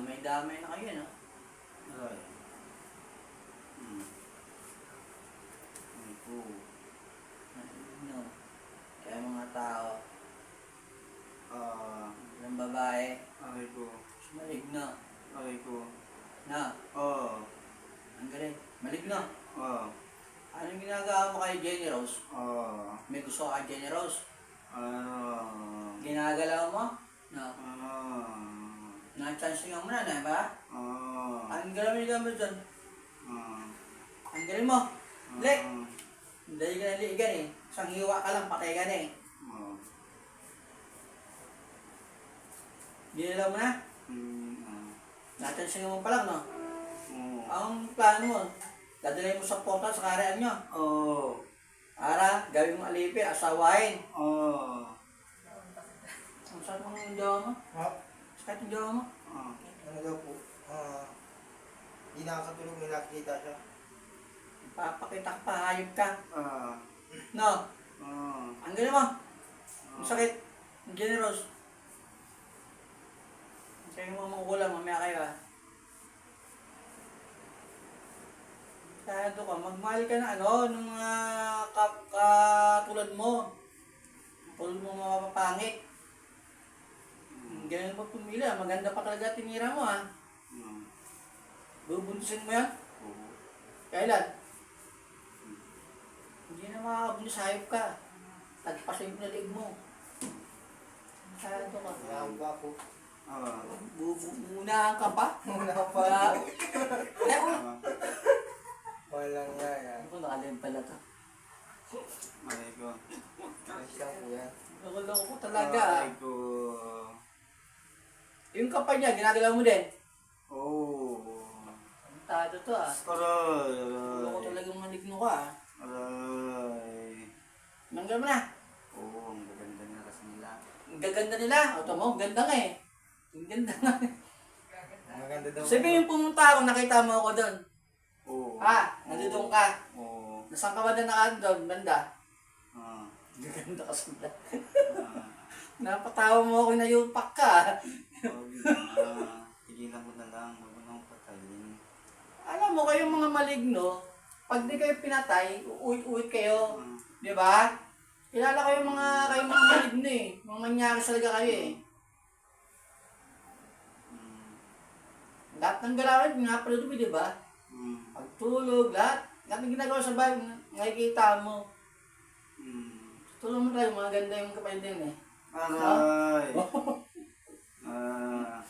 Damay-damay na kayo, no? Ay. Ay po. No. Kaya mga tao, Ah. ng babae, Ay po. maligno. Ay po. Na, Oh. ang galing. Maligno. Oh. Anong ginagawa mo kay Jenny Rose? Oh. May gusto ka kay Jenny Rose? Ano. Ginagalaw mo? No. Ah. Na-chance nga mo na, di ba? Ah. Ang galing mo dyan. Ah. Ang galing mo. Lek! Ah. Dahil ka naliigan eh. Isang hiwa ka lang, patay ka na eh. Oh. Ginalaw mo na? Ah. Na-chance mo pa lang, no? Oh. Ang plano mo, dadalhin mo sa portal sa karaan nyo. Oh. Para, gawin mo alipi, asawain. Oh. Ang sakit ng jawa mo? Ha? Sakit ng jawa mo? Ah. Ano daw po? Hindi nakakatulog, may nakikita siya. Papakita ka pa, hayop ka. Ah. No, Ah. ang galing mo. Ang sakit. Ang generous. Kaya mo makukulang, mamaya kayo ah. Kaya ito ka, magmahal ka na ano, ng mga katulad mo. Tulad mo mapapangit. Ganyan mo pumili ah, maganda pa talaga tinira mo ah. Ah. Bubuntisin mo yan? Oo. Kailan? Hindi na makakabuntis, hayop ka. Tagpasin mo na lig mo. Kaya ito ka. Kailangan ba ako? Ah. Muna ka pa? Muna pa. Kaya, Ah. Walang yan. ano ko nakalim pala to? Ay ko. Ayos lang po yan. Nakulong ko talaga ah. Ay ko. Yung kapal niya, ginagalaw mo din. Oh. Tado to ah. Aray. Nakulong ko Aray. talagang maligno ka ah. Aray. Nanggal mo na. Oo, ang gaganda na kasi nila. Ang gaganda nila. O tamo, ganda nga eh. Ang ganda nga. Maganda daw. Sabihin yung pumunta ako, nakita mo ako doon. Oo. Ah, nandito ka. Oo. Nasaan ka ba na naka doon, banda? Ah. Gaganda ka sila. Ah. Napatawa mo ako na yupak ka. Tigilan ko na lang. Huwag mo nang patayin. Alam mo, kayong mga maligno, pag di kayo pinatay, uuwi-uwi kayo. Ah. Di ba? Kilala ko yung kayong mga maligno eh. Mga manyaris talaga kayo eh. Mm. Lahat ng galawan, nga pala doon, di ba? Mm. Pagtulog, lahat. Lahat ng ginagawa sa bahay, nakikita mo. Mm. Tulong mo tayo, mga ganda yung kapatid din eh. Aray. Ah.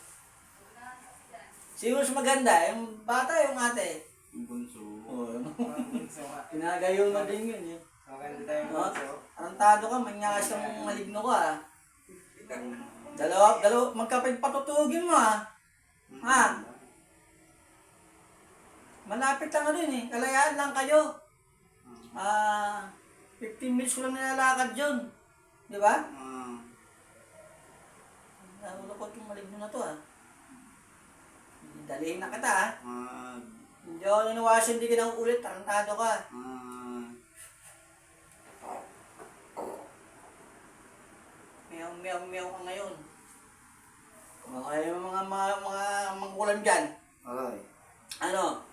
Sino mas maganda? Yung bata, yung ate? Yung bunso. Oo. So, Pinagayo mo din yun eh. maganda tayo No? mga Arantado ka, manyakas ng maligno ka ah. Dalawa, magkapit patutugin mo ah. Ha? Malapit lang rin eh. Kalayaan lang kayo. 15 minutes ko lang nilalakad yun. Di ba? Ah. Nahulokot yung maligno na to ah. Dalihin na kita ah. Ah. Hindi ako nanawasin, hindi ka nang ulit. Tarantado ka. Ah. Meow ka ngayon. O kaya yung mga mangkulan dyan. Aray. Ano?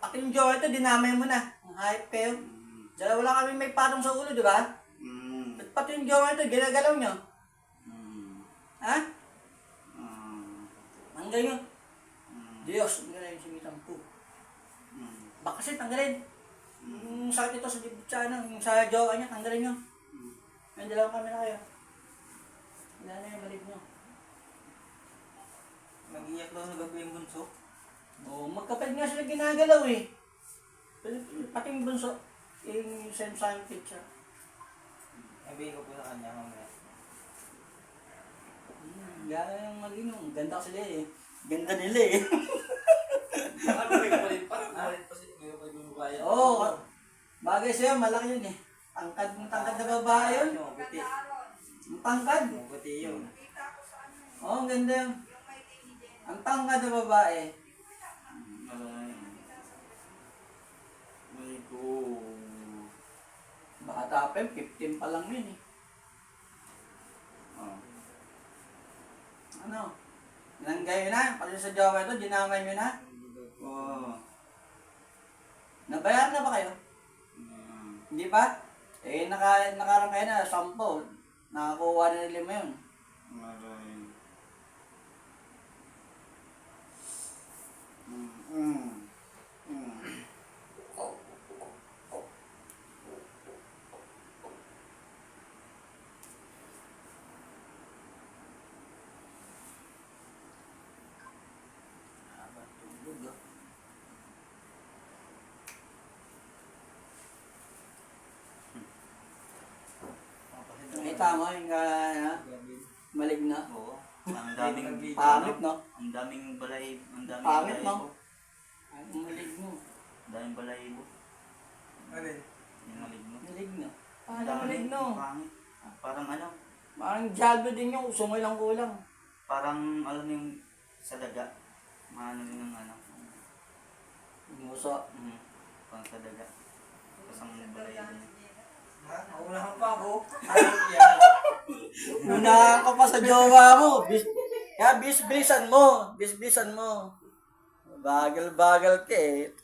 Aking jowa ito, dinamay mo na. Ang hype kayo. Mm. Dalawa lang kami may patong sa ulo, di ba? Mm. At pati yung jowa ito, ginagalaw nyo. Mm. Ha? Ah. Tanggal nyo. Mm. Diyos, tanggalin yung simitang po. Mm. Baka kasi tanggalin. Yung sakit ito sa dibut sa ano, yung sa jowa niya, tanggalin nyo. Mm. May dalawang kami na kayo. Wala na yung balik nyo. Mag-iyak daw sa gabi yung bunso. Oo, magkapit nga sila ginagalaw eh. Pati yung bunso, yung same sa aking picture. Sabihin ko po sa kanya mamaya. Gano'n yung malinong. Ganda kasi nila eh. Ganda nila eh. Ano may kulit pa? Kulit pa siya. May pagbubukayan. Oo. Bagay sa'yo, malaki yun eh. Tangkad na babae yun. Puti. Ang tangkad. Puti yun. Oo, ang ganda yun. Ang tangkad na babae. Aray. Ay ko. Bata pa yun, 15 pa lang yun eh. Ah. Ano? Tinanggay mo na, pati sa jowa ito, dinamay mo na. Oo. Nabayaran na ba kayo? Hindi pa? Eh, nakarang kayo na, 10. Nakakuha na ng 5 yun. Aray. Mm. Mm. Tulog ah. Nakita mo yung maligna. Oo. Ang daming Pangit, no? Ang daming balay, ang daming Pangit, balahibo. no? Ang maligno. Ang daming balahibo. Ano yun? Yung maligno. Maligno. Ang Parang dami, maligno. Pangit. Parang ano, Parang jalo din yung sungay lang kulang. parang alam mo yung sa daga. Maano rin yung ano. Muso. Parang sa daga. Kasang balahibo niya. Ha? Naunahan pa ako. Unahan ka pa sa jowa mo. Kaya bis-bisan mo. Bis-bisan mo. Bagal-bagal ka eh.